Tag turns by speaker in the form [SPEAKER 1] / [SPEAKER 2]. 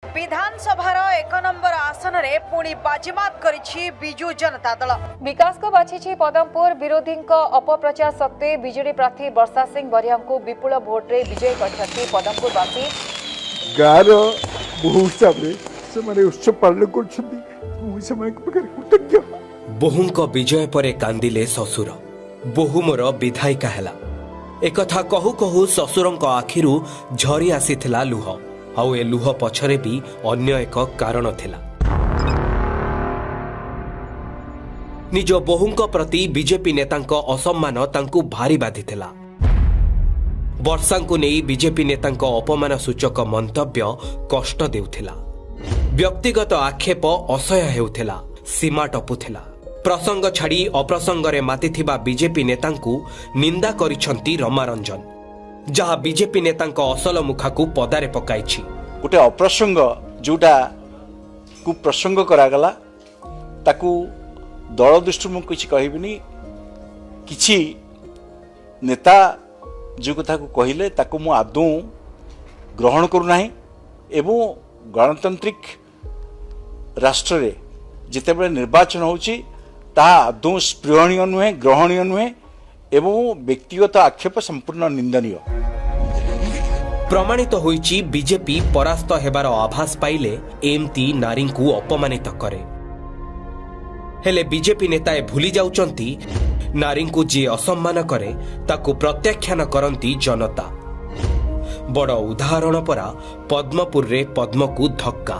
[SPEAKER 1] विधानसभा एक नंबर आसन रे पुणी बाजीमात करिछि बिजु जनता दल।
[SPEAKER 2] विकास को बाछी पदमपुर विरोधी अपप्रचार सत्वे बीजेडी प्रार्थी वर्षा सिंह बरिया को विपुल भोट रे विजय करथि पदमपुरवासी।
[SPEAKER 3] गार बहु हिसाब से उत्सव पालन कर
[SPEAKER 4] बोहूंक विजय परे कांदिले ससुर बोहू मोर विधायिका हेला एकथा कहू कहू ससुरंक आखिरु झरी आसीथिला लुह आउ ए लुह पछरे भी अन्य एक कारण थिला। निज बोहूंक प्रति बीजेपी नेतांक असम्मान तांकु भारी बाधिथिला। वर्षांकु नेई बीजेपी नेतांक अपमान सूचक मंतव्य कष्ट देउथिला। व्यक्तिगत आक्षेप असह्य हेउथिला, सीमा टपुथिला। प्रसंग छाड़ी अप्रसंगरे मातिथिबा बीजेपी नेतांकु निंदा करिसंती रमारंजन, जहा बीजेपी नेतांक असल मुखाकु पदारे पकाइछि।
[SPEAKER 5] गोटे अप्रसंग जोटा कु प्रसंग करागला ताकु दल दृष्टि मु किछि कहिबिनी। किछि नेता जो कथा को कहिले ताकु मु आदौ ग्रहण करू नाही एवं गणतांत्रिक राष्ट्र रे जितेबेले निर्वाचन होछि ता आदौ स्पृहणीय नुहे, ग्रहणीय नुहे एवं व्यक्तिगत आक्षेप संपूर्ण निंदनीय।
[SPEAKER 4] प्रमाणित होईची बीजेपी परास्त हेबार आभास पाइले एमती नारी को अपमानित करे। हेले बीजेपी नेताए भूली जाउचंती नारी को जी असम्मान करे ताकू प्रत्याख्यान करंती जनता। बड़ उदाहरण परा पद्मपुर रे पद्म को धक्का।